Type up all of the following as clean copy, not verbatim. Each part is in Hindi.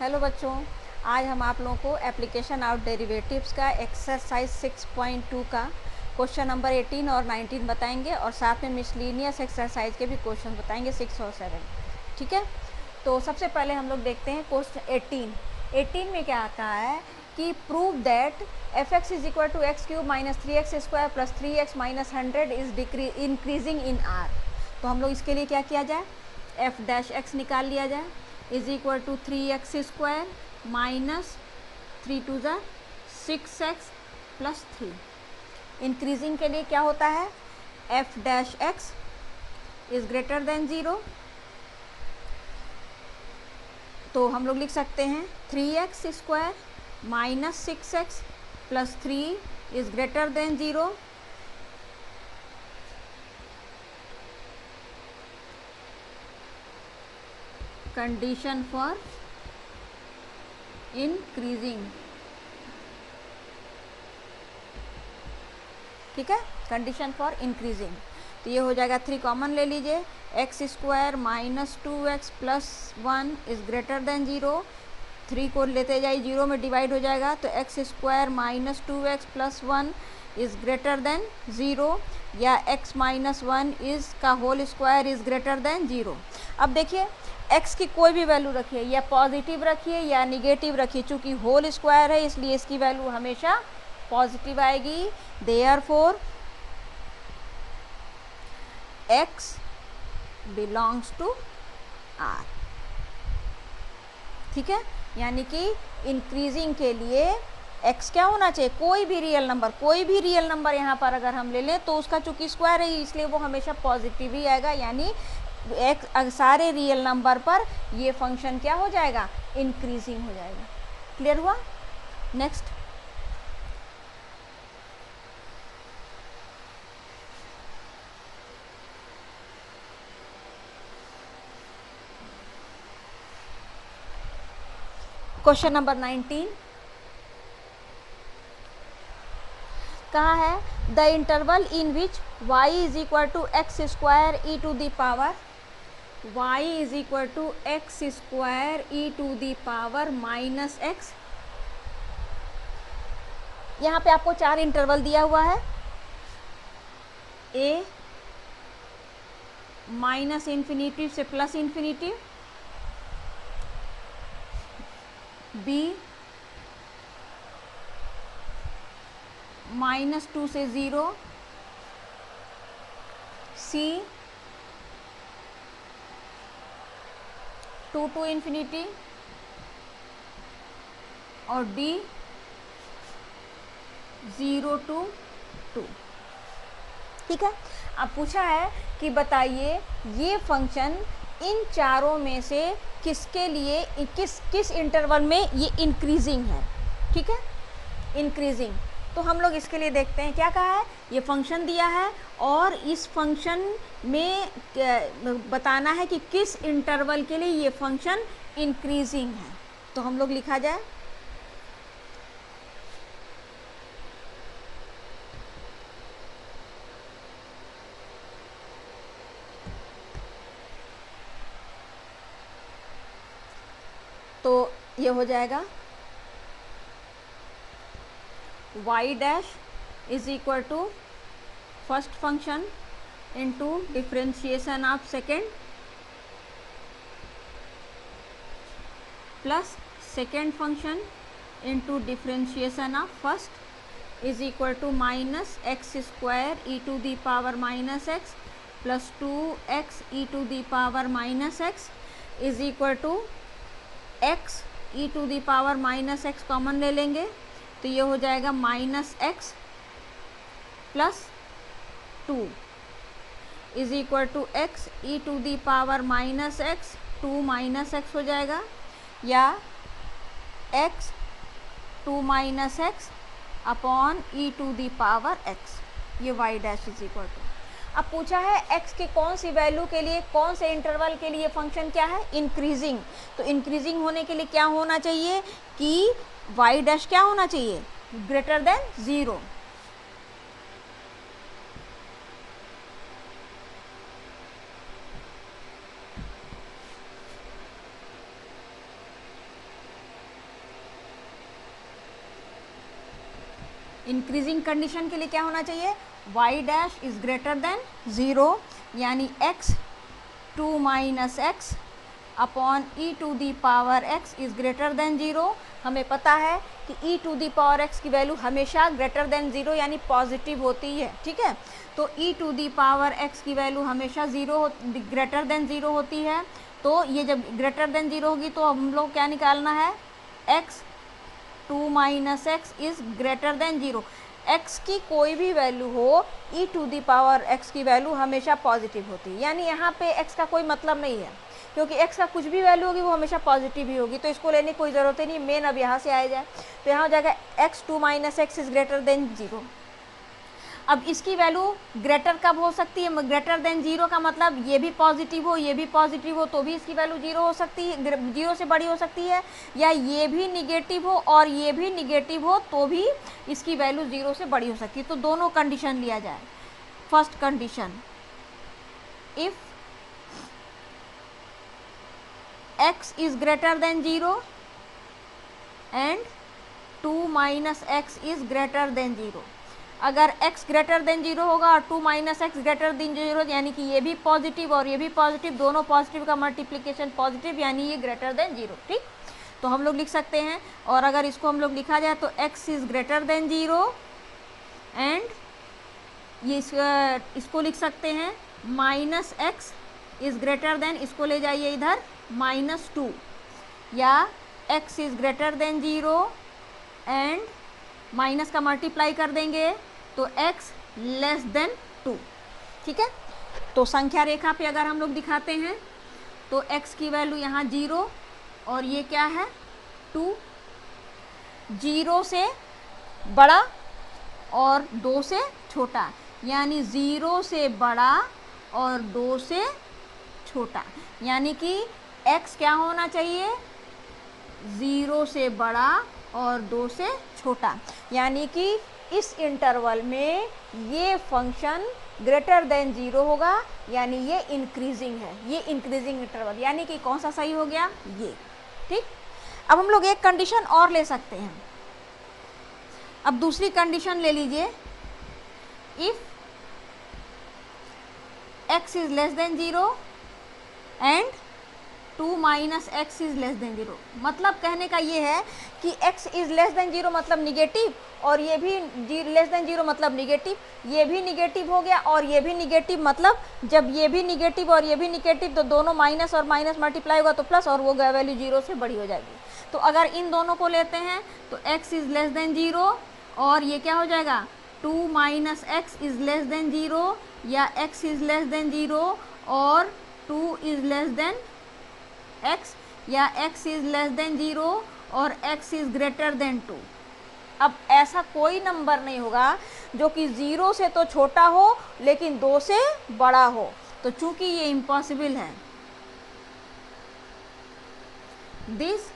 हेलो बच्चों, आज हम आप लोगों को एप्लीकेशन ऑफ डेरिवेटिव्स का एक्सरसाइज 6.2 का क्वेश्चन नंबर 18 और 19 बताएंगे और साथ में मिसलीनियस एक्सरसाइज के भी क्वेश्चन बताएंगे 6 और 7। ठीक है, तो सबसे पहले हम लोग देखते हैं क्वेश्चन 18 में क्या कहा है कि prove that f x is equal to x cube minus 3x² plus 3x minus 100 is increasing in R. तो हम लोग इसके लिए क्या किया जाए, एफ डैश एक्स निकाल लिया जाए is equal to 3x² minus 3 6x plus 3। Increasing के लिए क्या होता है, f dash x is greater than 0, तो हम लोग लिख सकते हैं 3x² minus 6x plus 3 is greater than 0। Condition for increasing, ठीक है, कंडीशन फॉर इंक्रीजिंग। तो ये हो जाएगा 3 कॉमन ले लीजिए, x² minus 2x plus 1 is greater than 0। 3 को लेते जाइए, 0 में डिवाइड हो जाएगा, तो x² minus 2x plus 1 is greater than 0, या x माइनस 1 इज का whole square is greater than 0। अब देखिए x की कोई भी वैल्यू रखिए, या पॉजिटिव रखिए या निगेटिव रखिए, चूंकि होल स्क्वायर है इसलिए इसकी वैल्यू हमेशा पॉजिटिव आएगी। Therefore x belongs to r, ठीक है, यानी कि इंक्रीजिंग के लिए x क्या होना चाहिए, कोई भी रियल नंबर यहाँ पर अगर हम ले लें तो उसका चूंकि स्क्वायर है इसलिए वो हमेशा पॉजिटिव ही आएगा, यानी एक सारे रियल नंबर पर ये फंक्शन क्या हो जाएगा, इंक्रीजिंग हो जाएगा। क्लियर हुआ? नेक्स्ट, क्वेश्चन नंबर 19 कहा है the interval in which y is equal to x² e to the power y is equal to x² e to the power minus x। यहाँ पे आपको 4 इंटरवल दिया हुआ है, a माइनस इन्फिनिटी से प्लस इन्फिनिटी, b -2 से 0, c 2 to इन्फिनिटी, और d 0 to 2। ठीक है, अब पूछा है कि बताइए ये फंक्शन इन चारों में से किसके लिए किस इंटरवल में ये इंक्रीजिंग है। ठीक है, इंक्रीजिंग, तो हम लोग इसके लिए देखते हैं क्या कहा है, ये फंक्शन दिया है और इस फंक्शन में बताना है कि किस इंटरवल के लिए ये फंक्शन इंक्रीजिंग है। तो हम लोग लिखा जाए, तो ये हो जाएगा y dash is equal to first function into differentiation of second plus second function into differentiation of first is equal to minus x² e to the power minus x plus 2x e to the power minus x is equal to x e to the power minus x common ले लेंगे, तो ये हो जाएगा minus x plus 2 is equal to x e to the power minus x, 2 minus x हो जाएगा, या x 2 minus x upon e to the power x, ये y dash is equal to. अब पूछा है x के कौन सी वैल्यू के लिए, कौन से इंटरवल के लिए फंक्शन क्या है, इंक्रीजिंग। तो इंक्रीजिंग होने के लिए क्या होना चाहिए कि y डैश क्या होना चाहिए, ग्रेटर देन 0। इंक्रीजिंग कंडीशन के लिए क्या होना चाहिए, y dash is greater than 0, यानी x 2 minus x upon e to the power x is greater than 0। हमें पता है कि e to the power x की वैल्यू हमेशा ग्रेटर देन 0 यानी पॉजिटिव होती है, ठीक है। तो e to the power x की वैल्यू हमेशा ग्रेटर देन 0 होती है। तो ये जब ग्रेटर देन 0 होगी तो हम लोग क्या निकालना है, x 2 minus x is greater than 0। x की कोई भी वैल्यू हो, e to the power x की वैल्यू हमेशा पॉजिटिव होती है, यानी यहाँ पे x का कोई मतलब नहीं है, क्योंकि x का कुछ भी वैल्यू होगी वो हमेशा पॉजिटिव ही होगी, तो इसको लेने की कोई ज़रूरत ही नहीं। मेन अब यहाँ से आया जाए तो यहाँ हो जाएगा x 2 minus x is greater than 0। अब इसकी वैल्यू ग्रेटर कब हो सकती है, ग्रेटर देन 0 का मतलब ये भी पॉजिटिव हो, ये भी पॉजिटिव हो तो भी इसकी वैल्यू 0 हो सकती है, 0 से बड़ी हो सकती है, या ये भी निगेटिव हो और ये भी निगेटिव हो तो भी इसकी वैल्यू 0 से बड़ी हो सकती है। तो दोनों कंडीशन लिया जाए। First condition, if x is greater than 0 and 2 minus x is greater than 0। अगर x ग्रेटर देन 0 होगा और 2 माइनस एक्स ग्रेटर देन 0, यानी कि ये भी पॉजिटिव और ये भी पॉजिटिव, दोनों पॉजिटिव का मल्टीप्लिकेशन पॉजिटिव, यानी ये ग्रेटर देन 0, ठीक। तो हम लोग लिख सकते हैं, और अगर इसको हम लोग लिखा जाए तो x is greater than 0 and ये इसको लिख सकते हैं minus x is greater then, इसको ले जाइए इधर -2, या x is greater than 0 and minus का मल्टीप्लाई कर देंगे तो x लेस देन 2, ठीक है। तो संख्या रेखा पे अगर हम लोग दिखाते हैं तो x की वैल्यू यहाँ 0 और ये क्या है 2, 0 से बड़ा और 2 से छोटा, यानी 0 से बड़ा और 2 से छोटा, यानी कि x क्या होना चाहिए, 0 से बड़ा और 2 से छोटा, यानी कि इस इंटरवल में ये फंक्शन ग्रेटर देन 0 होगा, यानी ये इंक्रीजिंग है, ये इंक्रीजिंग इंटरवल, यानी कि कौन सा सही हो गया, ये, ठीक। अब हम लोग एक कंडीशन और ले सकते हैं। अब दूसरी कंडीशन ले लीजिए, if x is less than 0 and 2 minus x is less than 0। मतलब कहने का ये है कि x इज लेस देन 0 मतलब निगेटिव, और ये भी लेस देन 0 मतलब निगेटिव, ये भी निगेटिव हो गया और ये भी निगेटिव, मतलब जब ये भी निगेटिव और ये भी निगेटिव तो दोनों माइनस और माइनस मल्टीप्लाई होगा तो प्लस, और वो वैल्यू 0 से बड़ी हो जाएगी। तो अगर इन दोनों को लेते हैं तो x इज लेस देन 0 और ये क्या हो जाएगा 2 minus x is less than 0, या x इज लेस देन 0 और 2 इज लेस देन x, या x इज लेस देन 0 और x इज ग्रेटर देन 2। अब ऐसा कोई नंबर नहीं होगा जो कि 0 से तो छोटा हो लेकिन 2 से बड़ा हो, तो चूंकि ये इम्पॉसिबल है, this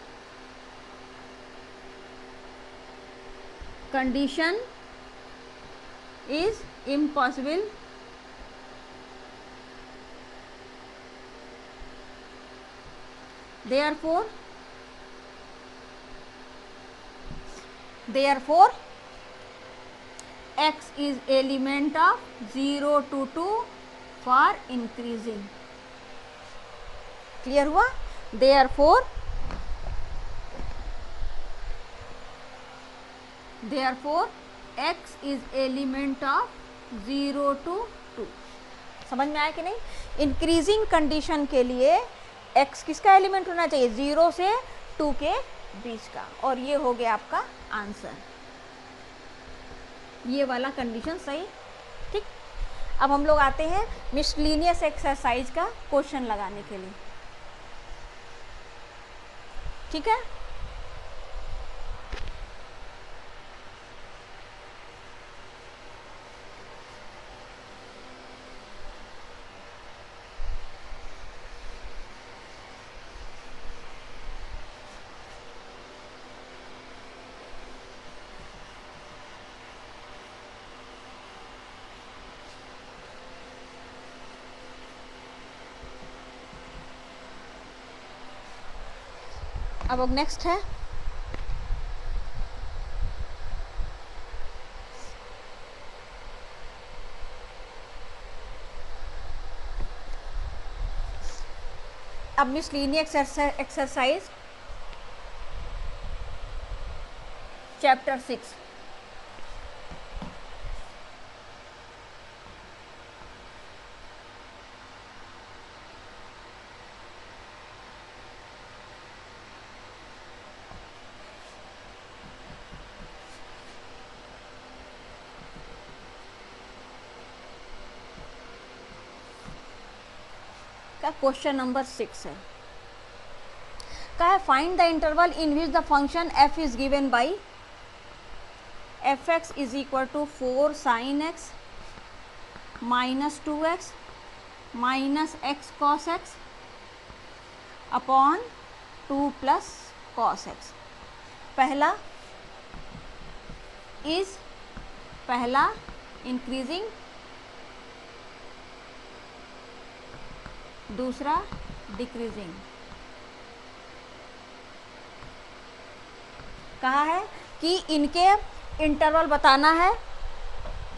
condition is impossible therefore x is element of 0 to 2 for increasing। Clear हुआ? therefore x is element of 0 to 2। समझ में आया कि नहीं? इंक्रीजिंग कंडीशन के लिए x किसका एलिमेंट होना चाहिए, 0 से 2 के बीच का, और ये हो गया आपका आंसर, ये वाला कंडीशन सही, ठीक। अब हम लोग आते हैं मिसलिनियस एक्सरसाइज का क्वेश्चन लगाने के लिए, ठीक है। अब नेक्स्ट है अब मिसलिनियस एक्सरसाइज चैप्टर 6। का क्वेश्चन नंबर 6 है, का है find the interval in which the function f is given by fx is equal to 4 sin x minus 2x minus x cos x upon 2 plus cos x। पहला इंक्रीजिंग, दूसरा डिक्रीजिंग। कहा है कि इनके इंटरवल बताना है,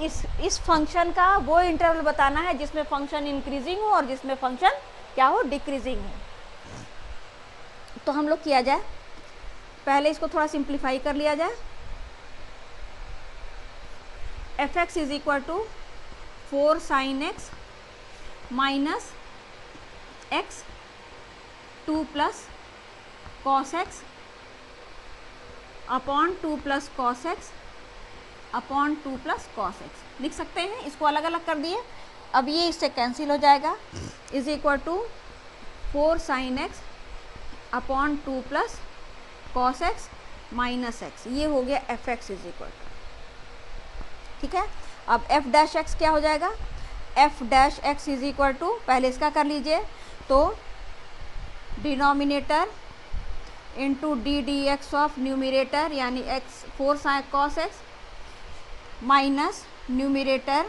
इस फंक्शन का वो इंटरवल बताना है जिसमें फंक्शन इंक्रीजिंग हो और जिसमें फंक्शन क्या हो, डिक्रीजिंग हो। तो हम लोग किया जाए, पहले इसको थोड़ा सिंप्लीफाई कर लिया जाए। F x is equal to 4 sin x minus x 2 plus cos x upon 2 plus cos x upon 2 plus cos x लिख सकते हैं। इसको अलग अलग कर दिए, अब ये इससे कैंसिल हो जाएगा। Is equal to 4 sin x upon 2 plus cos x minus x, ये हो गया F x is equal to. ठीक है, अब एफ डैश एक्स क्या हो जाएगा, F dash x is equal to, पहले इसका कर लीजिए, तो denominator into D D X of numerator यानी X 4 sin cos x minus numerator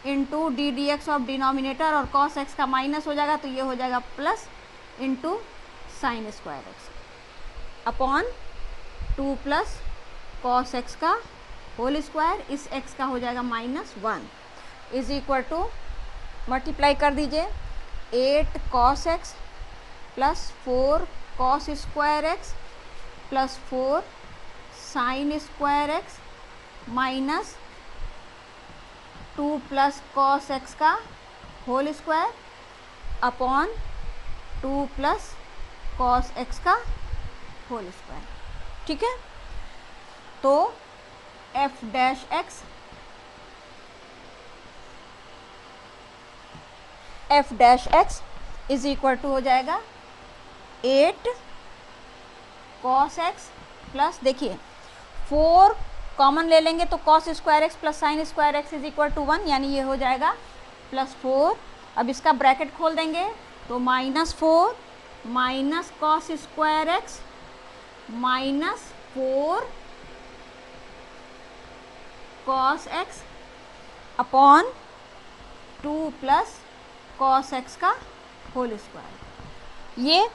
into D D X of denominator, और cos x का माइनस हो जाएगा तो ये हो जाएगा plus into sine square x upon 2 plus cos x का होल स्क्वायर, इस x का हो जाएगा -1 इज इक्वल टू, मल्टीप्लाई कर दीजिए 8 cos x plus 4 cos square x plus 4 sin square x minus 2 plus cos x का whole square upon 2 plus cos x का होल स्क्वायर। ठीक है, तो f dash x is equal to हो जाएगा 8 cos x प्लस, देखिए 4 कॉमन ले लेंगे तो cos square x plus sine square x is equal to 1, यानी ये हो जाएगा +4। अब इसका ब्रैकेट खोल देंगे तो -4 minus cos square x minus 4 cos x upon 2 plus cos x का होल स्क्वायर। ये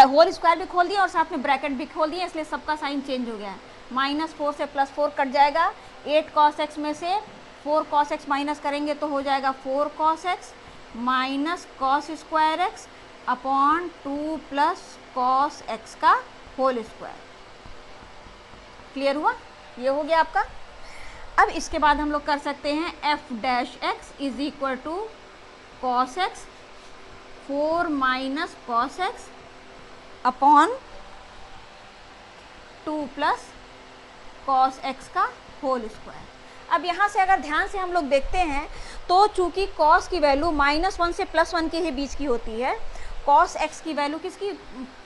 होल स्क्वायर भी खोल दिया और साथ में ब्रैकेट भी खोल दिया, इसलिए सबका साइन चेंज हो गया है। -4 से +4 कट जाएगा, 8 cos x में से 4 cos x माइनस करेंगे तो हो जाएगा 4 cos x minus cos square x upon 2 plus cos x का होल स्क्वायर। क्लियर हुआ, ये हो गया आपका। अब इसके बाद हम लोग कर सकते हैं f dash x is equal to cos x 4 minus cos x upon 2 plus cos x का होल स्क्वायर। अब यहाँ से अगर ध्यान से हम लोग देखते हैं तो चूंकि कॉस की वैल्यू -1 से +1 के ही बीच की होती है, कॉस एक्स की वैल्यू किसकी,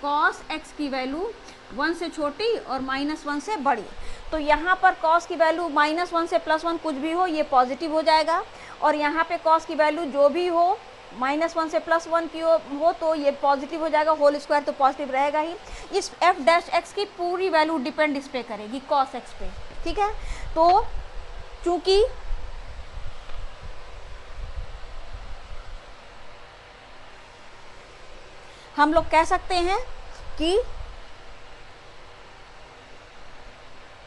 कॉस एक्स की वैल्यू 1 से छोटी और -1 से बड़ी। तो यहाँ पर cos की वैल्यू -1 से +1 कुछ भी हो ये पॉजिटिव हो जाएगा, और यहाँ पे cos की वैल्यू जो भी हो -1 से +1 की हो तो ये पॉजिटिव हो जाएगा, होल स्क्वायर तो पॉजिटिव रहेगा ही। इस एफ डैश एक्स की पूरी वैल्यू डिपेंड इस पे करेगी, cos x पे। ठीक है, तो चूंकि हम लोग कह सकते हैं कि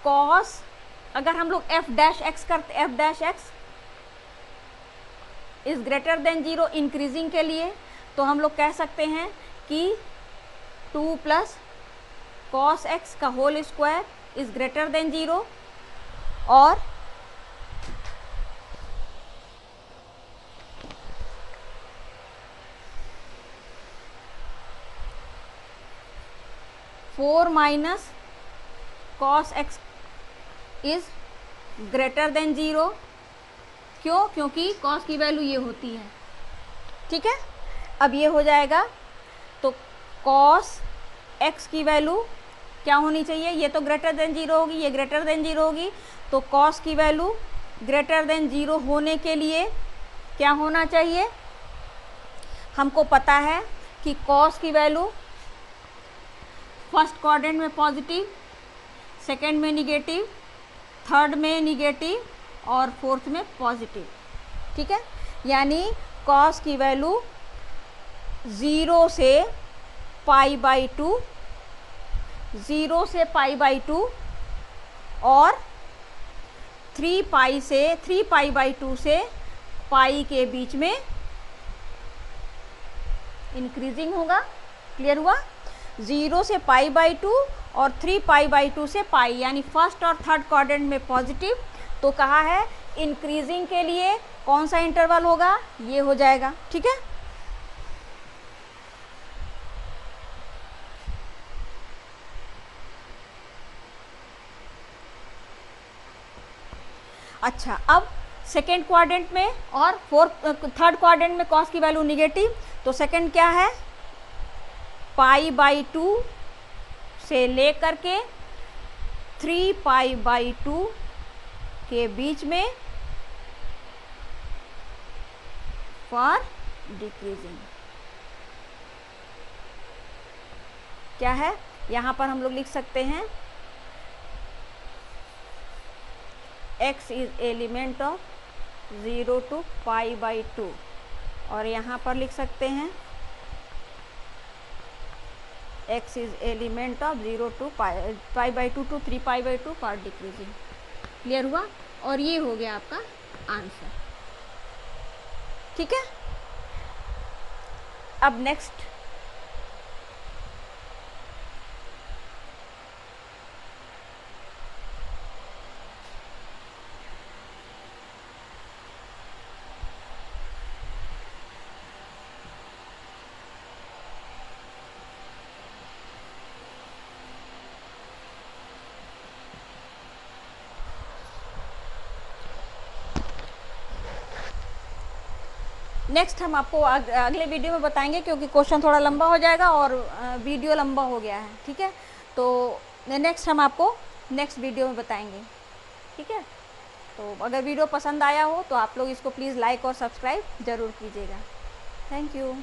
cos, अगर हम लोग एफ डैश एक्स करते, F dash x is greater than 0 increasing के लिए, तो हम लोग कह सकते हैं कि 2 प्लस कॉस एक्स का whole square is greater than 0, और four minus cos x is greater than 0। क्यों? क्योंकि कॉस की वैल्यू ये होती है, ठीक है। अब ये हो जाएगा, तो कॉस एक्स की वैल्यू क्या होनी चाहिए, ये तो ग्रेटर देन 0 होगी, ये ग्रेटर देन 0 होगी, तो कॉस की वैल्यू ग्रेटर देन 0 होने के लिए क्या होना चाहिए, हमको पता है कि कॉस की वैल्यू फर्स्ट क्वाड्रेंट में पॉजिटिव, सेकंड में निगेटिव, थर्ड में निगेटिव और फोर्थ में पॉजिटिव, ठीक है। यानी कॉस की वैल्यू 0 से π/2, 0 से π/2 और 3π से पाई के बीच में इंक्रीजिंग होगा। क्लियर हुआ? 0 से π/2 और 3π/2 से पाई, यानी फर्स्ट और थर्ड क्वाड्रेंट में पॉजिटिव। तो कहा है इंक्रीजिंग के लिए कौन सा इंटरवल होगा, ये हो जाएगा, ठीक है। अच्छा, अब सेकेंड क्वाड्रेंट में और थर्ड क्वाड्रेंट में कॉस की वैल्यू निगेटिव, तो सेकेंड क्या है, π/2 से लेकर के 3π/2 के बीच में फॉर डिक्रीजिंग। क्या है, यहाँ पर हम लोग लिख सकते हैं x is element of 0 to π/2, और यहाँ पर लिख सकते हैं x is element of 0 to π/2 to 3π/2 for decreasing. Clear हुआ? और ये हो गया आपका आंसर, ठीक है। अब नेक्स्ट हम आपको अगले वीडियो में बताएंगे, क्योंकि क्वेश्चन थोड़ा लंबा हो जाएगा और वीडियो लंबा हो गया है, ठीक है। तो नेक्स्ट हम आपको नेक्स्ट वीडियो में बताएंगे, ठीक है। तो अगर वीडियो पसंद आया हो तो आप लोग इसको प्लीज़ लाइक और सब्सक्राइब ज़रूर कीजिएगा। Thank you.